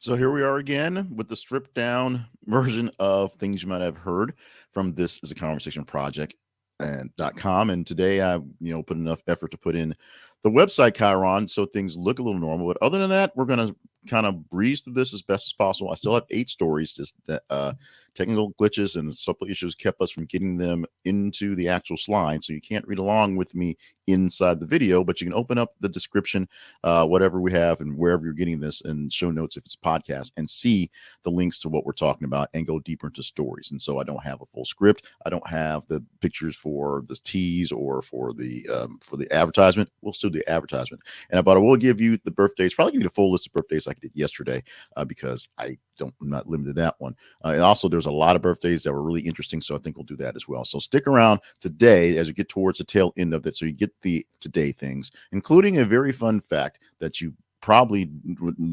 So here we are again with the stripped down version of things you might have heard from This Is a Conversation Project and .com. And today I, put enough effort to put in the website Chiron so things look a little normal. But other than that, we're gonna kind of breeze through this as best as possible. I still have 8 stories, just that technical glitches and supply issues kept us from getting them into the actual slide. So you can't read along with me inside the video, but you can open up the description, whatever we have and wherever you're getting this, and show notes if it's a podcast, and see the links to what we're talking about and go deeper into stories. And so I don't have a full script. I don't have the pictures for the tease or for the advertisement. We'll still do advertisement. And I will give you the birthdays, probably give you the full list of birthdays like I did yesterday, because I'm not limited to that one. And also there's a lot of birthdays that were really interesting. So I think we'll do that as well. So stick around today as we get towards the tail end of it. So you get the today things, including a very fun fact that you probably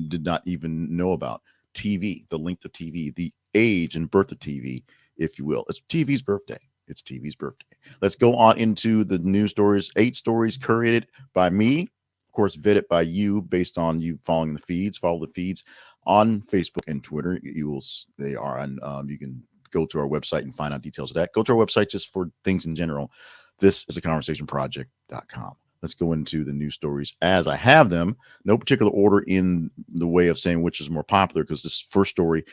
did not even know about. TV, the length of TV, the age and birth of TV, if you will. It's TV's birthday. It's TV's birthday. Let's go on into the news stories. 8 stories curated by me, of course, vetted by you based on you following the feeds. Follow the feeds on Facebook and Twitter. They are on. You can go to our website and find out details of that. Go to our website just for things in general. This is a conversationproject.com. Let's go into the news stories as I have them. No particular order in the way of saying which is more popular, because this first story,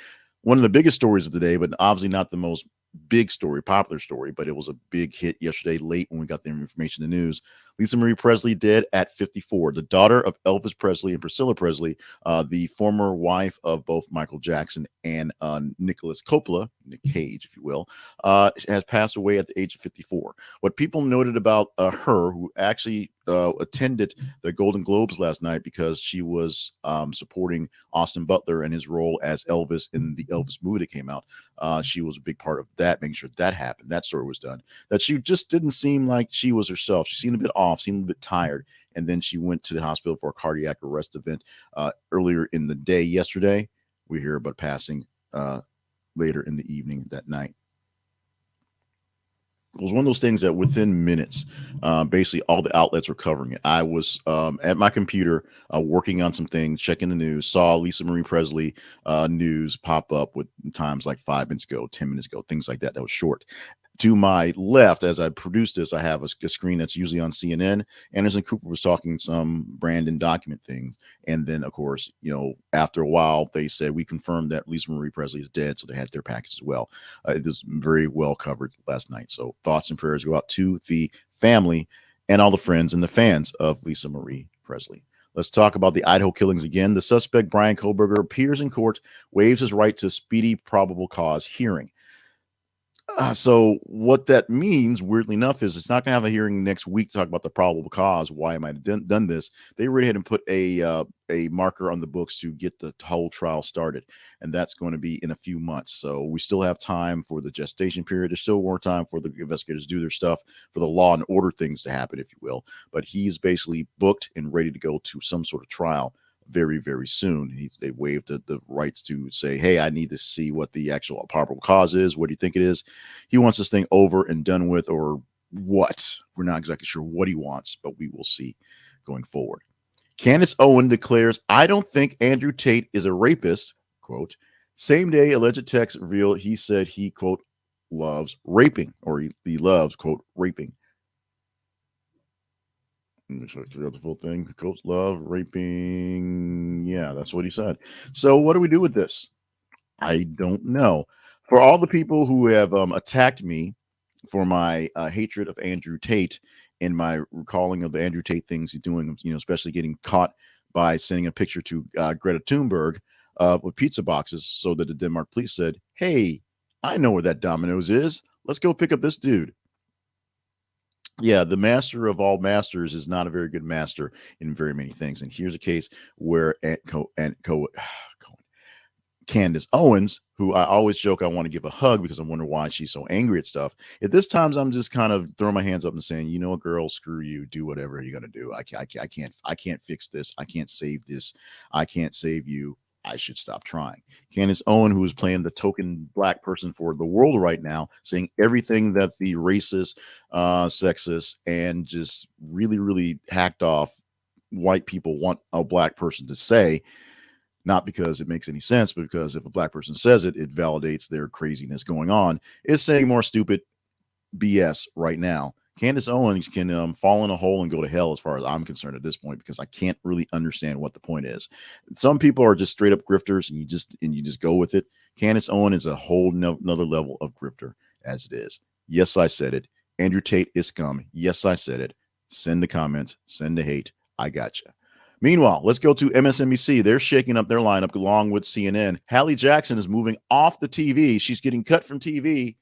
one of the biggest stories of the day, but obviously not the most big story, popular story, but it was a big hit yesterday late when we got the information in the news. Lisa Marie Presley dead at 54, the daughter of Elvis Presley and Priscilla Presley, the former wife of both Michael Jackson and Nicholas Coppola, Nick Cage, if you will, has passed away at the age of 54. What people noted about her, who actually attended the Golden Globes last night because she was supporting Austin Butler and his role as Elvis in the Elvis movie that came out. She was a big part of that, making sure that happened, that story was done. That she just didn't seem like she was herself. She seemed a bit off, seemed a bit tired. And then she went to the hospital for a cardiac arrest event earlier in the day yesterday. We hear about passing later in the evening that night. It was one of those things that within minutes, basically all the outlets were covering it. I was at my computer working on some things, checking the news, saw Lisa Marie Presley news pop up with times like 5 minutes ago, 10 minutes ago, things like that. That was short. To my left, as I produce this, I have a screen that's usually on CNN. Anderson Cooper was talking some Brandon document things. And then, of course, after a while, they said, we confirmed that Lisa Marie Presley is dead. So they had their package as well. It was very well covered last night. So thoughts and prayers go out to the family and all the friends and the fans of Lisa Marie Presley. Let's talk about the Idaho killings again. The suspect, Bryan Kohberger, appears in court, waives his right to speedy probable cause hearing. So what that means, weirdly enough, is it's not going to have a hearing next week to talk about the probable cause. Why am I done this? They went ahead and put a marker on the books to get the whole trial started, and that's going to be in a few months. So we still have time for the gestation period. There's still more time for the investigators to do their stuff, for the law and order things to happen, if you will. But he's basically booked and ready to go to some sort of trial very, very soon. They waived the rights to say, hey, I need to see what the actual probable cause is. What do you think it is? He wants this thing over and done with, or what? We're not exactly sure what he wants, but we will see going forward. Candace Owens declares, I don't think Andrew Tate is a rapist, quote. Same day, alleged text revealed he said he, quote, loves raping, or he loves, quote, raping. Make sure I clear out the full thing. Coach love raping. Yeah, that's what he said. So what do we do with this? I don't know. For all the people who have attacked me for my hatred of Andrew Tate and my recalling of the Andrew Tate things he's doing, especially getting caught by sending a picture to Greta Thunberg with pizza boxes, so that the Denmark police said, hey, I know where that Domino's is. Let's go pick up this dude. Yeah, the master of all masters is not a very good master in very many things. And here's a case where Candace Owens, who I always joke I want to give a hug because I wonder why she's so angry at stuff. At this times, I'm just kind of throwing my hands up and saying, you know what, girl, screw you. Do whatever you're gonna do. I can't fix this. I can't save this. I can't save you. I should stop trying. Candace Owens, who is playing the token black person for the world right now, saying everything that the racist, sexist, and just really, really hacked off white people want a black person to say. not because it makes any sense, but because if a black person says it, it validates their craziness going on. It's saying more stupid BS right now. Candace Owens can fall in a hole and go to hell as far as I'm concerned at this point, because I can't really understand what the point is. Some people are just straight up grifters, and you just go with it. Candace Owens is a whole another level of grifter as it is. Yes, I said it. Andrew Tate is scum. Yes, I said it. Send the comments. Send the hate. I got you. Meanwhile, let's go to MSNBC. They're shaking up their lineup along with CNN. Hallie Jackson is moving off the TV. She's getting cut from TV,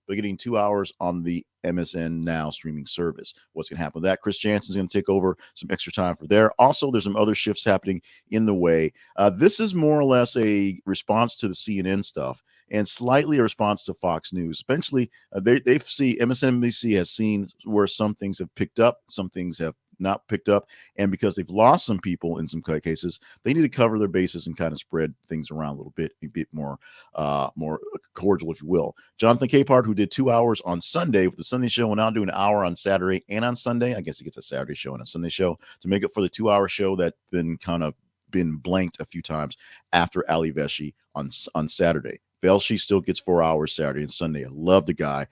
but getting 2 hours on the MSN Now streaming service. What's going to happen with that? Chris Jansing is going to take over some extra time for there. Also, there's some other shifts happening in the way. This is more or less a response to the CNN stuff and slightly a response to Fox News. Eventually, MSNBC has seen where some things have picked up, some things have not picked up, and because they've lost some people in some cases, they need to cover their bases and kind of spread things around a bit more cordial, if you will. Jonathan Capehart, who did 2 hours on Sunday with the Sunday show, will now do an hour on Saturday and on Sunday. I guess he gets a Saturday show and a Sunday show to make up for the 2 hour show that's been blanked a few times after Ali Veshy on Saturday. Velshi still gets 4 hours Saturday and Sunday. I love the guy.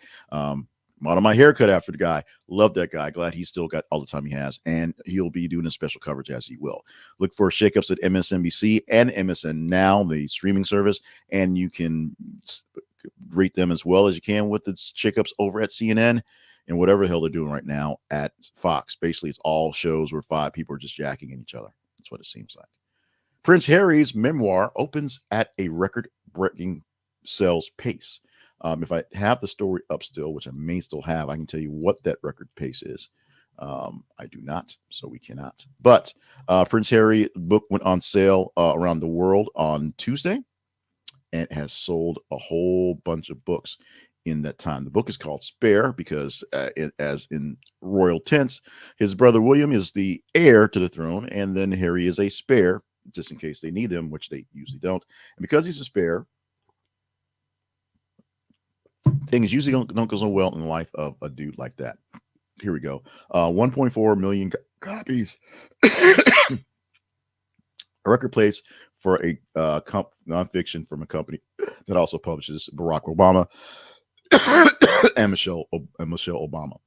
Model my haircut after the guy. Love that guy. Glad he's still got all the time he has, and he'll be doing a special coverage as he will. Look for Shakeups at MSNBC and MSN Now, the streaming service, and you can rate them as well as you can with the Shakeups over at CNN and whatever the hell they're doing right now at Fox. Basically, it's all shows where 5 people are just jacking at each other. That's what it seems like. Prince Harry's memoir opens at a record-breaking sales pace. If I have the story up still, which I may still have, I can tell you what that record pace is. I do not, so we cannot. But Prince Harry book went on sale around the world on Tuesday, and has sold a whole bunch of books in that time. The book is called Spare because, as in royal tense, his brother William is the heir to the throne, and then Harry is a spare, just in case they need him, which they usually don't. And because he's a spare, things usually don't go so well in the life of a dude like that. Here we go. 1.4 million copies. A record place for a nonfiction from a company that also publishes Barack Obama and Michelle Obama.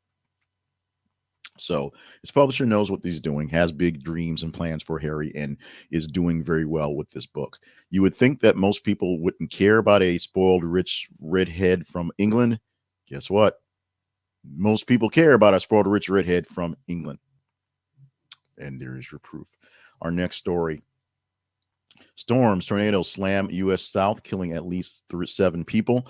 So his publisher knows what he's doing, has big dreams and plans for Harry, and is doing very well with this book. You would think that most people wouldn't care about a spoiled, rich redhead from England. Guess what? Most people care about a spoiled, rich redhead from England. And there is your proof. Our next story. Storms, tornadoes slam U.S. South, killing at least 7 people.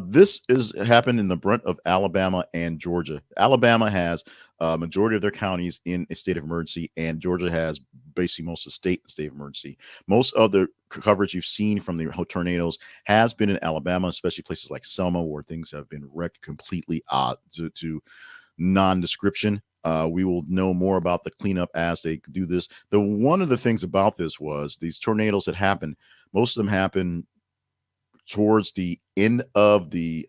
This happened in the brunt of Alabama and Georgia. Alabama has a majority of their counties in a state of emergency, and Georgia has basically most of the state in state of emergency. Most of the coverage you've seen from the tornadoes has been in Alabama, especially places like Selma, where things have been wrecked completely to non-description. We will know more about the cleanup as they do this. One of the things about this was these tornadoes that happened, most of them happen towards the end of the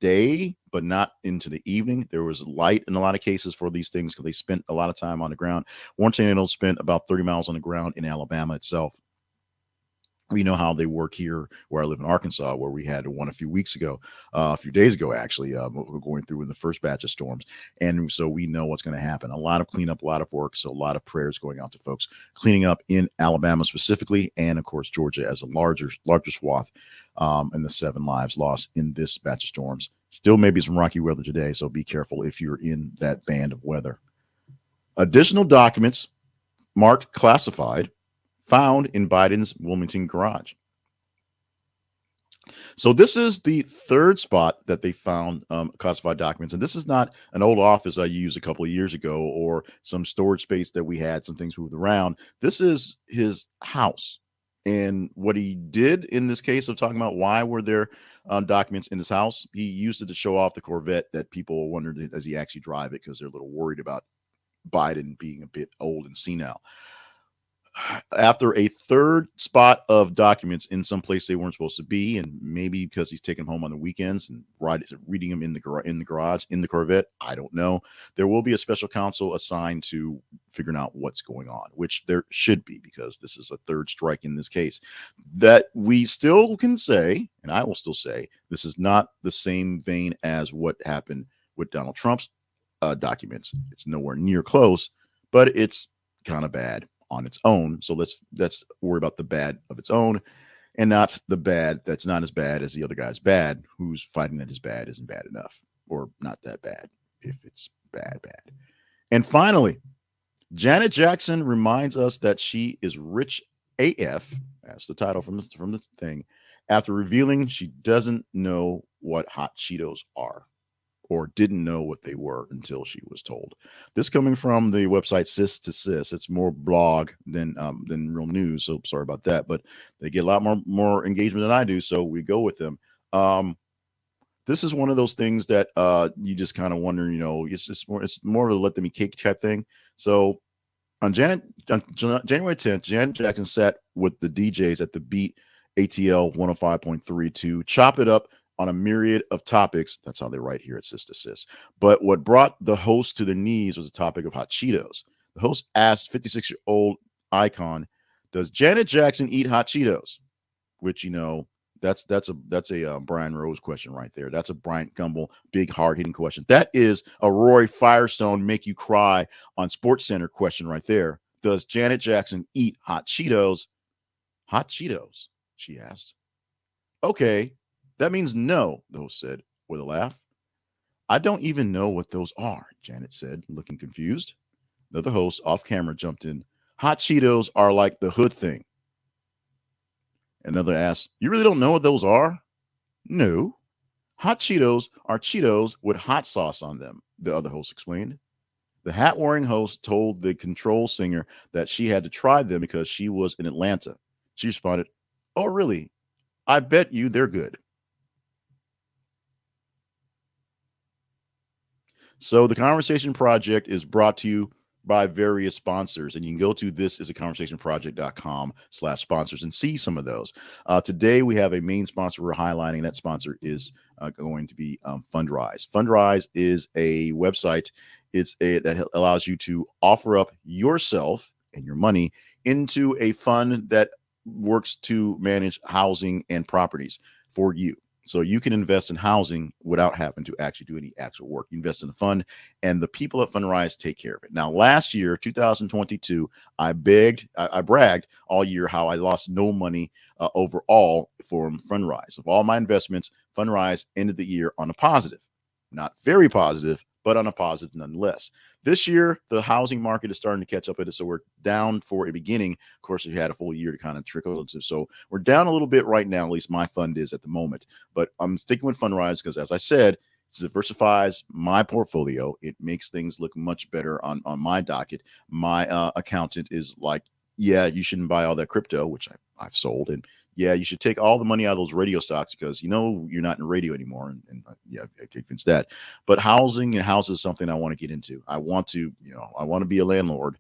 day, but not into the evening. There was light in a lot of cases for these things because they spent a lot of time on the ground. One tornado spent about 30 miles on the ground in Alabama itself. We know how they work here where I live in Arkansas, where we had one a few days ago, actually, we're going through in the first batch of storms. And so we know what's going to happen. A lot of cleanup, a lot of work. So a lot of prayers going out to folks cleaning up in Alabama specifically. And of course, Georgia as a larger swath, and the 7 lives lost in this batch of storms. Still maybe some rocky weather today. So be careful if you're in that band of weather. Additional documents marked classified found in Biden's Wilmington garage. So this is the 3rd spot that they found classified documents. And this is not an old office I used a couple of years ago or some storage space that we had some things moved around. This is his house. And what he did in this case of talking about why were there documents in his house, he used it to show off the Corvette that people wondered, does he actually drive it? Because they're a little worried about Biden being a bit old and senile. After a 3rd spot of documents in some place they weren't supposed to be, and maybe because he's taking them home on the weekends and reading them in the garage in the Corvette, I don't know. There will be a special counsel assigned to figuring out what's going on, which there should be, because this is a third strike in this case. That we still can say, and I will still say, this is not the same vein as what happened with Donald Trump's documents. It's nowhere near close, but it's kind of bad on its own. So let's worry about the bad of its own, and not the bad that's not as bad as the other guy's bad, who's fighting that his bad isn't bad enough, or not that bad if it's bad. And finally, Janet Jackson reminds us that she is rich AF. That's the title from the thing. After revealing she doesn't know what hot Cheetos are, or didn't know what they were until she was told. This coming from the website Sis to Sis. It's more blog than real news, so sorry about that. But they get a lot more engagement than I do, so we go with them. This is one of those things that you just kind of wonder, it's more of a let them eat cake type thing. So on January 10th, Janet Jackson sat with the DJs at the Beat ATL 105.3 to chop it up on a myriad of topics. That's how they write here at Sis to Sis. But what brought the host to their knees was the topic of hot Cheetos. The host asked 56-year-old icon, "Does Janet Jackson eat hot Cheetos?" Which, that's a Brian Rose question right there. That's a Bryant Gumbel big hard hitting question. That is a Roy Firestone make you cry on Sports Center question right there. Does Janet Jackson eat hot Cheetos? Hot Cheetos, she asked. Okay, that means no, the host said with a laugh. I don't even know what those are, Janet said, looking confused. The other host off camera jumped in. Hot Cheetos are like the hood thing. Another asked, you really don't know what those are? No. Hot Cheetos are Cheetos with hot sauce on them, the other host explained. The hat-wearing host told the control singer that she had to try them because she was in Atlanta. She responded, oh, really? I bet you they're good. So the Conversation Project is brought to you by various sponsors, and you can go to thisisaconversationproject.com/sponsors and see some of those. Today we have a main sponsor we're highlighting. That sponsor is going to be Fundrise. Fundrise is a website. That allows you to offer up yourself and your money into a fund that works to manage housing and properties for you. So you can invest in housing without having to actually do any actual work. You invest in a fund, and the people at Fundrise take care of it. Now, last year, 2022, I bragged all year how I lost no money overall from Fundrise. Of all my investments, Fundrise ended the year on a positive. Not very positive, but on a positive nonetheless. This year, the housing market is starting to catch up with us, so we're down for a beginning. Of course, we had a full year to kind of trickle into, so we're down a little bit right now. At least my fund is at the moment, but I'm sticking with Fundrise because, as I said, it diversifies my portfolio. It makes things look much better on my docket. My accountant is like, yeah, you shouldn't buy all that crypto, which I've sold, and yeah, you should take all the money out of those radio stocks because you're not in radio anymore. And yeah, I convinced that. But housing and houses is something I want to get into. I want to be a landlord,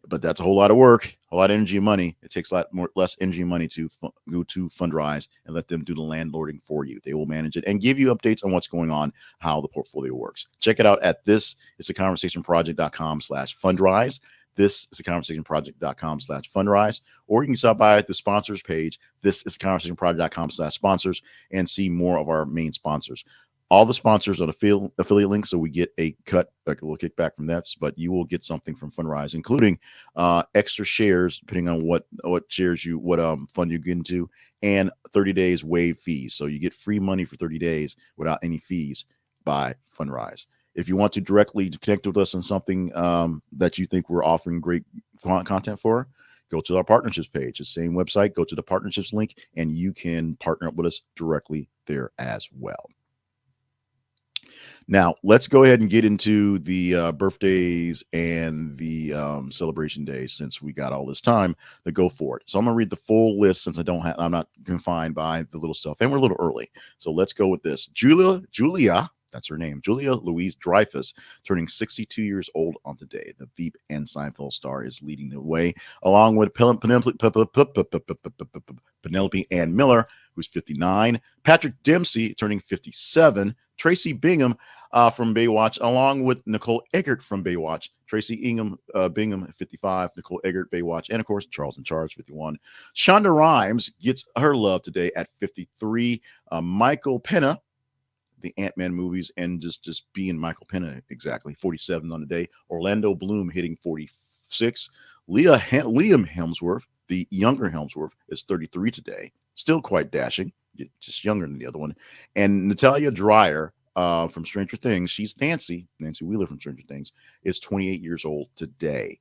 but that's a whole lot of work, a lot of energy and money. It takes less energy and money to go to Fundrise and let them do the landlording for you. They will manage it and give you updates on what's going on, how the portfolio works. Check it out at thisisaconversationproject.com/Fundrise. Thisisaconversationproject.com/Fundrise, or you can stop by the sponsors page, thisisaconversationproject.com/sponsors, and see more of our main sponsors. All the sponsors are affiliate links, so we get a cut, like a little kickback from that, but you will get something from Fundrise, including extra shares, depending on what shares fund you get into, and 30 days waive fees. So you get free money for 30 days without any fees by Fundrise. If you want to directly connect with us on something that you think we're offering great content for, go to our partnerships page. The same website, go to the partnerships link, and you can partner up with us directly there as well. Now, let's go ahead and get into the birthdays and the celebration days, since we got all this time to go for it. So I'm going to read the full list since I'm not confined by the little stuff, and we're a little early. So let's go with this. Julia, that's her name, Julia Louis-Dreyfus, turning 62 years old on today. The Veep and Seinfeld star is leading the way, along with Penelope Ann Miller, who's 59, Patrick Dempsey, turning 57, Tracy Bingham from Baywatch, along with Nicole Eggert from Baywatch, Tracy Bingham, 55. Nicole Eggert, Baywatch. And, of course, Charles in Charge, 51. Shonda Rhimes gets her love today at 53. Michael Pena, the Ant-Man movies, and just being Michael Pena, exactly, 47 on the day. Orlando Bloom hitting 46. Liam Hemsworth, the younger Hemsworth, is 33 today. Still quite dashing, just younger than the other one. And Natalia Dreyer from Stranger Things, she's Nancy Wheeler from Stranger Things, is 28 years old today.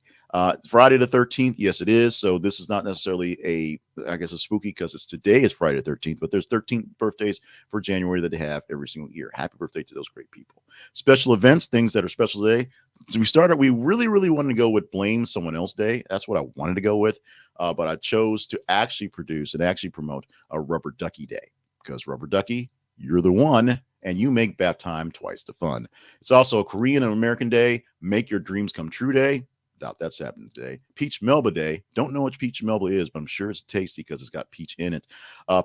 Friday the 13th, yes, it is. So this is not necessarily a spooky because it's today is Friday the 13th, but there's 13 birthdays for January that they have every single year. Happy birthday to those great people. Special events, things that are special today. So we really, really wanted to go with Blame Someone Else Day. That's what I wanted to go with. But I chose to actually produce and actually promote a Rubber Ducky Day because Rubber Ducky, you're the one, and you make bath time twice the fun. It's also a Korean and American Day, Make Your Dreams Come True Day. Doubt that's happening today. Peach Melba Day. Don't know what Peach Melba is, but I'm sure it's tasty because it's got peach in it.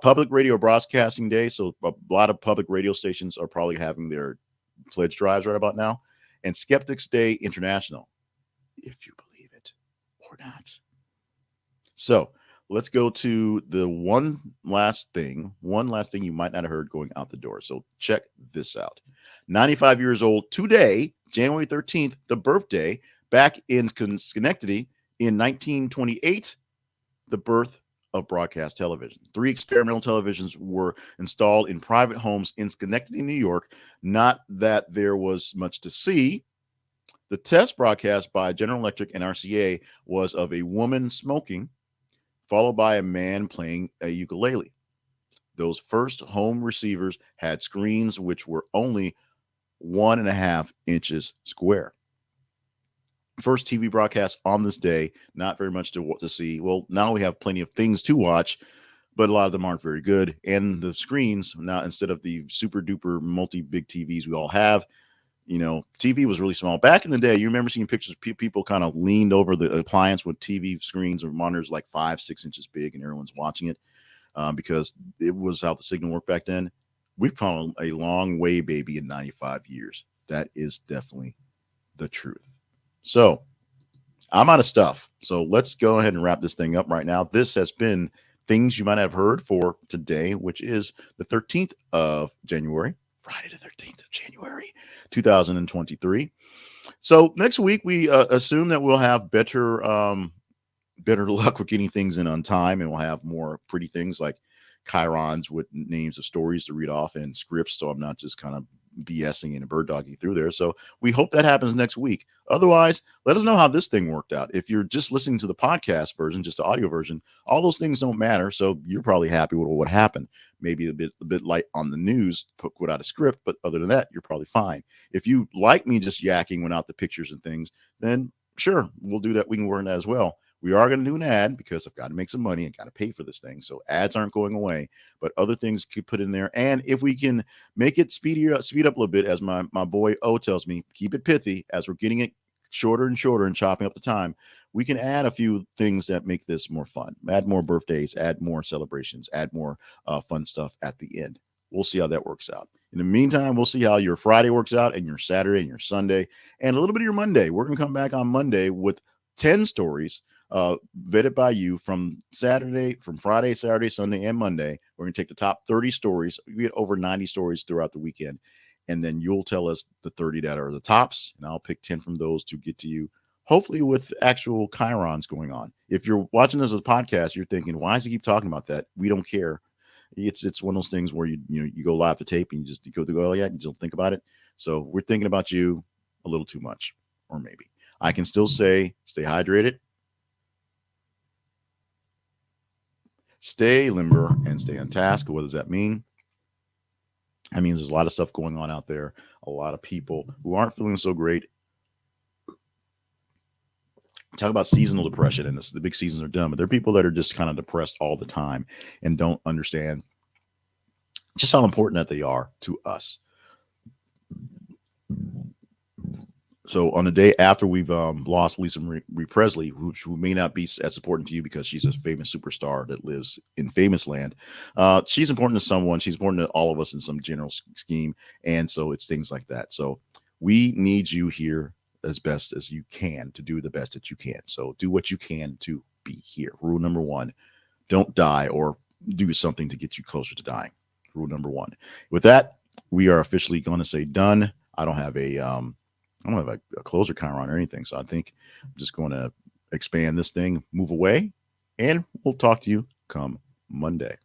Public Radio Broadcasting Day. So a lot of public radio stations are probably having their pledge drives right about now. And Skeptics Day International, if you believe it or not. So let's go to the one last thing you might not have heard going out the door. So check this out. 95 years old today, January 13th, the birthday, back in Schenectady in 1928, the birth of broadcast television. 3 experimental televisions were installed in private homes in Schenectady, New York. Not that there was much to see. The test broadcast by General Electric and RCA was of a woman smoking, followed by a man playing a ukulele. Those first home receivers had screens which were only 1.5 inches square. First TV broadcast on this day, not very much to see. Well, now we have plenty of things to watch, but a lot of them aren't very good. And the screens, now instead of the super duper multi-big TVs we all have, TV was really small. Back in the day, you remember seeing pictures of people kind of leaned over the appliance with TV screens or monitors like 5-6 inches big, and everyone's watching it because it was how the signal worked back then. We've come a long way, baby, in 95 years. That is definitely the truth. So I'm out of stuff. So let's go ahead and wrap this thing up right now. This has been things you might have heard for today, which is the 13th of January. Friday the 13th of January, 2023. So next week, we assume that we'll have better luck with getting things in on time, and we'll have more pretty things like chyrons with names of stories to read off and scripts, so I'm not just kind of BSing and bird dogging through there. So we hope that happens next week. Otherwise, let us know how this thing worked out. If you're just listening to the podcast version, just the audio version, all those things don't matter. So you're probably happy with what happened. Maybe a bit light on the news, put out a script, but other than that, you're probably fine. If you like me just yakking without the pictures and things, then sure, we'll do that. We can work on that as well. We are going to do an ad because I've got to make some money and got to pay for this thing. So ads aren't going away, but other things could put in there. And if we can make it speed up a little bit, as my boy O tells me, keep it pithy as we're getting it shorter and shorter and chopping up the time, we can add a few things that make this more fun. Add more birthdays, add more celebrations, add more fun stuff at the end. We'll see how that works out. In the meantime, we'll see how your Friday works out and your Saturday and your Sunday and a little bit of your Monday. We're going to come back on Monday with 10 stories vetted by you from Friday, Saturday, Sunday, and Monday. We're going to take the top 30 stories. We get over 90 stories throughout the weekend. And then you'll tell us the 30 that are the tops, and I'll pick 10 from those to get to you, hopefully with actual chyrons going on. If you're watching this as a podcast, you're thinking, why does he keep talking about that? We don't care. It's one of those things where you go live to tape and you go to go, oh yeah, you don't think about it. So we're thinking about you a little too much, or maybe. I can still say, stay hydrated, stay limber, and stay on task. What does that mean? That means there's a lot of stuff going on out there. A lot of people who aren't feeling so great. Talk about seasonal depression, and the big seasons are done, but there are people that are just kind of depressed all the time and don't understand just how important that they are to us. So on the day after we've lost Lisa Marie Presley, who may not be as important to you because she's a famous superstar that lives in famous land, she's important to someone. She's important to all of us in some general scheme. And so it's things like that. So we need you here as best as you can to do the best that you can. So do what you can to be here. Rule number one, don't die or do something to get you closer to dying. Rule number one. With that, we are officially going to say done. I don't have a closer counter on or anything. So I think I'm just going to expand this thing, move away, and we'll talk to you come Monday.